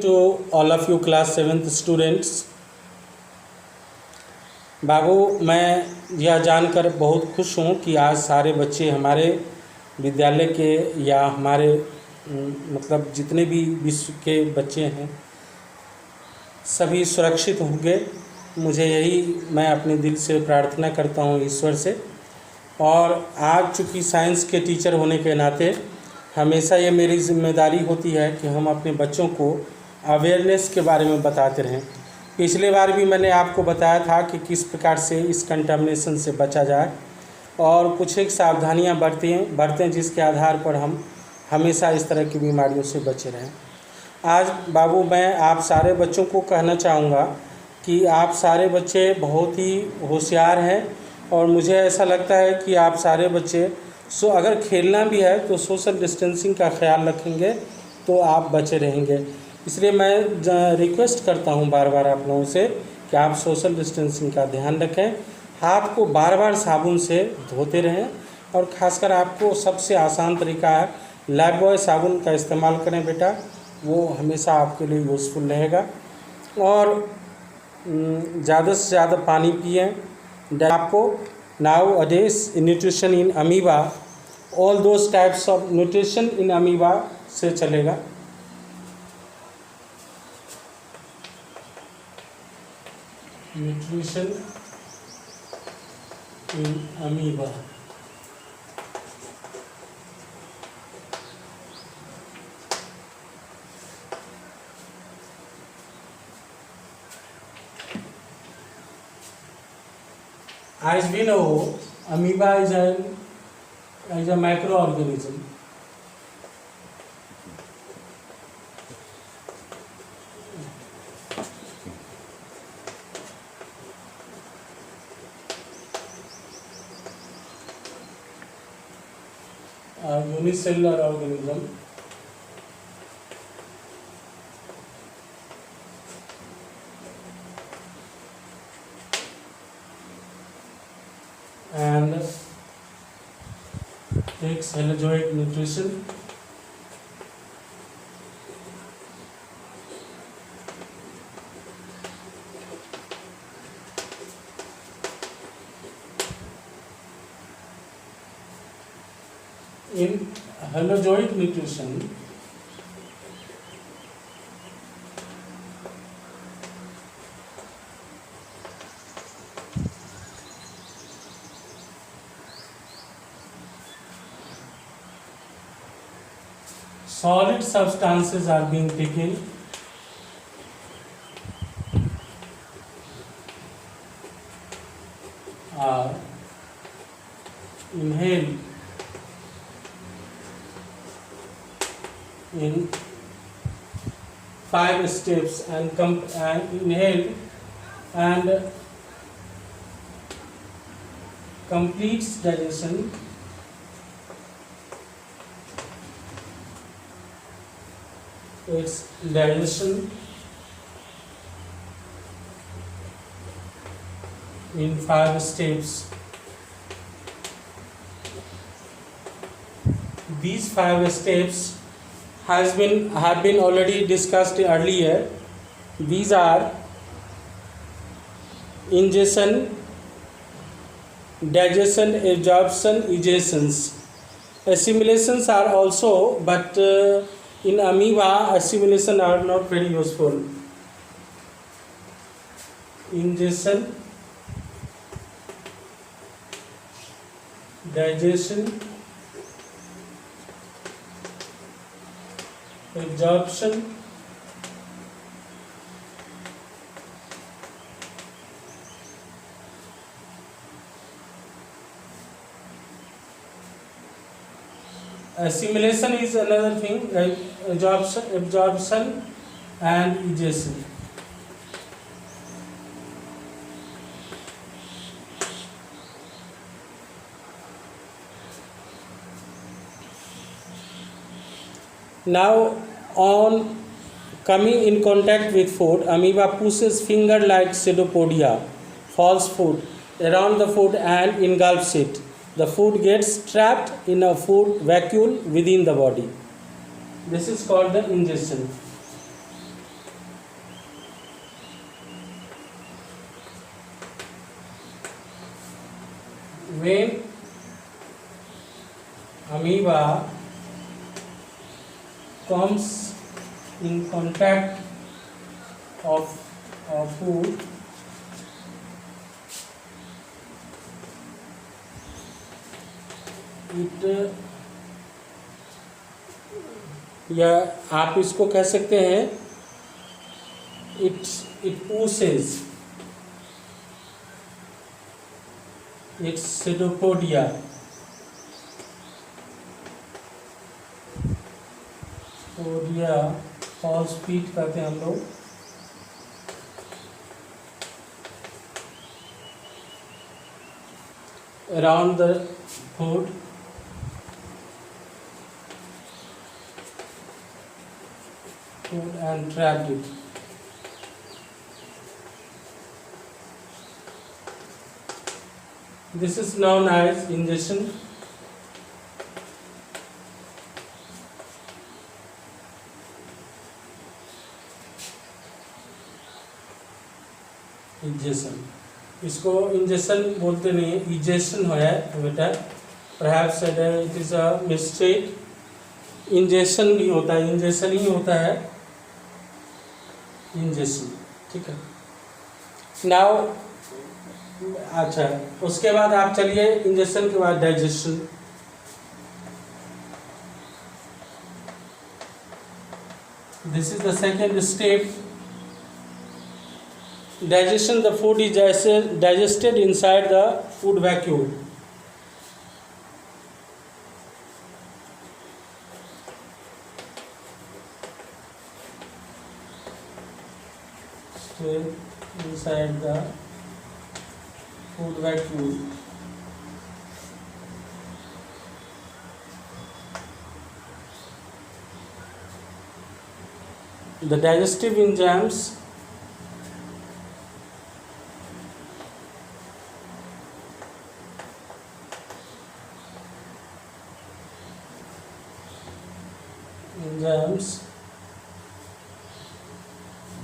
To all of you class 7th students, बाबू मैं यह जानकर बहुत खुश हूँ कि आज सारे बच्चे हमारे विद्यालय के या हमारे मतलब जितने भी विश्व के बच्चे हैं सभी सुरक्षित होंगे। मुझे यही मैं अपने दिल से प्रार्थना करता हूँ ईश्वर से। और आज चूँकि साइंस के टीचर होने के नाते हमेशा ये मेरी जिम्मेदारी होती है कि हम अपने बच्चों को अवेयरनेस के बारे में बताते रहें। पिछले बार भी मैंने आपको बताया था कि किस प्रकार से इस कंटामिनेशन से बचा जाए और कुछ एक सावधानियां बरतें जिसके आधार पर हम हमेशा इस तरह की बीमारियों से बचे रहें। आज बाबू मैं आप सारे बच्चों को कहना चाहूँगा कि आप सारे बच्चे बहुत ही होशियार हैं और मुझे ऐसा लगता है कि आप सारे बच्चे अगर खेलना भी है तो सोशल डिस्टेंसिंग का ख्याल रखेंगे तो आप बचे रहेंगे। इसलिए मैं रिक्वेस्ट करता हूं बार बार आप लोगों से कि आप सोशल डिस्टेंसिंग का ध्यान रखें, हाथ को बार बार साबुन से धोते रहें और ख़ासकर आपको सबसे आसान तरीका है लाइफबॉय साबुन का इस्तेमाल करें बेटा, वो हमेशा आपके लिए यूज़फुल रहेगा। और ज़्यादा से ज़्यादा पानी पिएँ। आपको nowadays nutrition in amoeba, all those types of nutrition in amoeba से चलेगा। Nutrition in amoeba as we know, amoeba is a microorganism. A unicellular organism. And takes halozoic nutrition. In halozoic nutrition, solid substances are being taken inhaled in 5 steps and inhaled and completes digestion its digestion in 5 steps. These 5 steps have been already discussed earlier. These are ingestion, digestion, absorption, egestions. Assimilations are also, but in amoeba assimilation are not very useful. Ingestion, digestion, absorption, assimilation is another thing, absorption and egestion. Now on coming in contact with food, amoeba pushes finger-like pseudopodia, false food, around the food and engulfs it. The food gets trapped in a food vacuole within the body. This is called the ingestion. when amoeba comes in contact of food, it या आप इसको कह सकते हैं it pushes its pseudopodia false feet कहते हैं हम लोग, around the food and trapped it. This is known as ingestion. Injection, इसको इंजेक्शन बोलते नहीं है, इजेक्शन है बेटा, perhaps it is a mistake. Injection भी होता है, इंजेक्शन ही होता है इंजेक्शन, ठीक है। नाउ अच्छा, उसके बाद आप चलिए इंजेक्शन के बाद digestion. This is the second step. Digestion, the food is digested inside the food vacuole. Stay inside the food vacuole. The digestive enzymes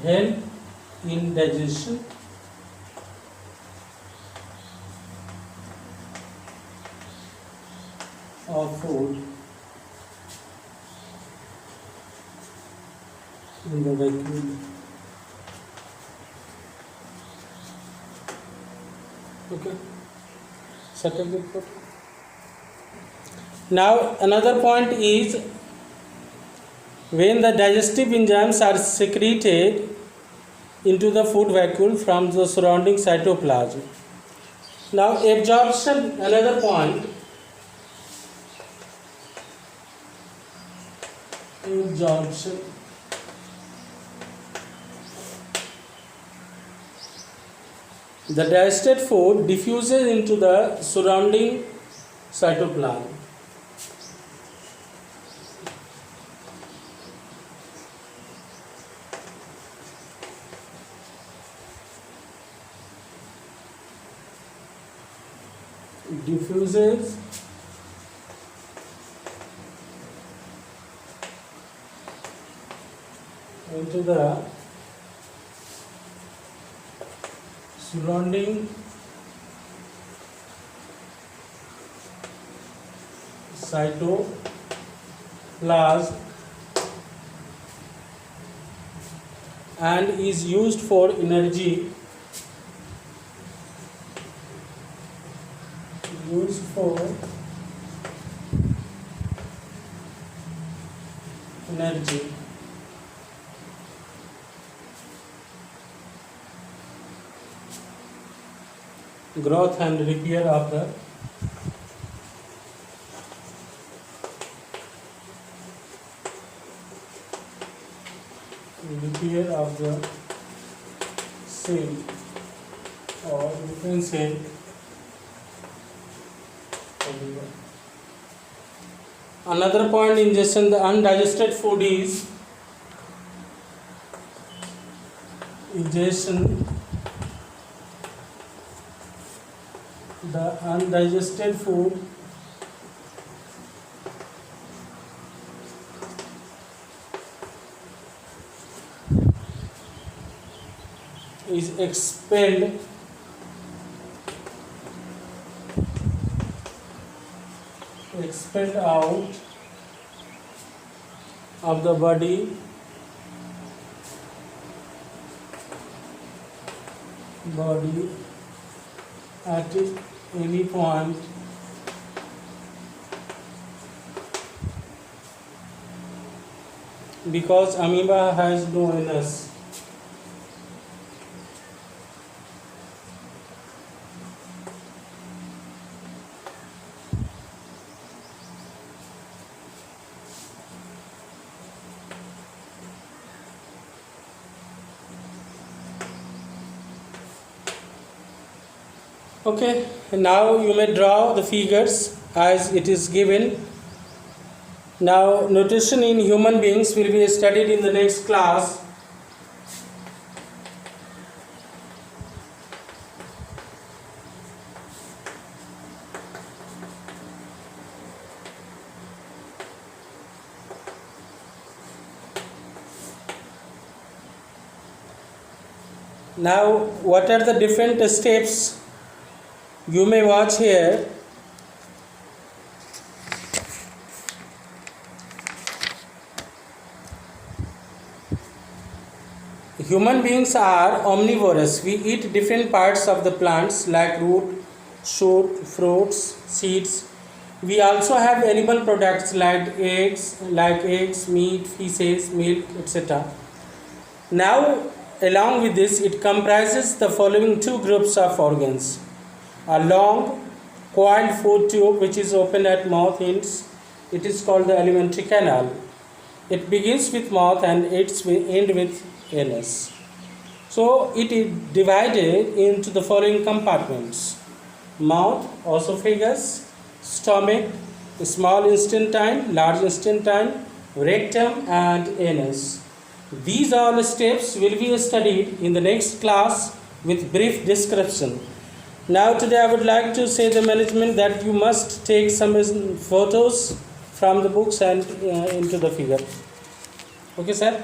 help in digestion of food in the vacuole. Okay, settle the report. Now another point is when the digestive enzymes are secreted into the food vacuole from the surrounding cytoplasm. Now absorption, another point. Absorption. The digested food diffuses into the surrounding cytoplasm. Diffuses into the surrounding cytoplasm and is used for energy. Used for energy. Growth and repair of the cell, or you can say another point in ingestion, the undigested food is ingestion. The undigested food is expelled expelled out of the body at any point because amoeba has no anus. Okay, now you may draw the figures as it is given. Now, nutrition in human beings will be studied in the next class. Now, what are the different steps you may watch here? Human beings are omnivorous. We eat different parts of the plants like root, shoot, fruits, seeds. We also have animal products like eggs, meat, fishes, milk, etc. Now, along with this, it comprises the following two groups of organs. A long coiled food tube which is open at mouth ends. It is called the alimentary canal. It begins with mouth and ends end with anus. So it is divided into the following compartments: mouth, esophagus, stomach, small intestine, large intestine, rectum, and anus. These all steps will be studied in the next class with brief description. Now today I would like to say the management that you must take some photos from the books and into the figure. Okay, sir?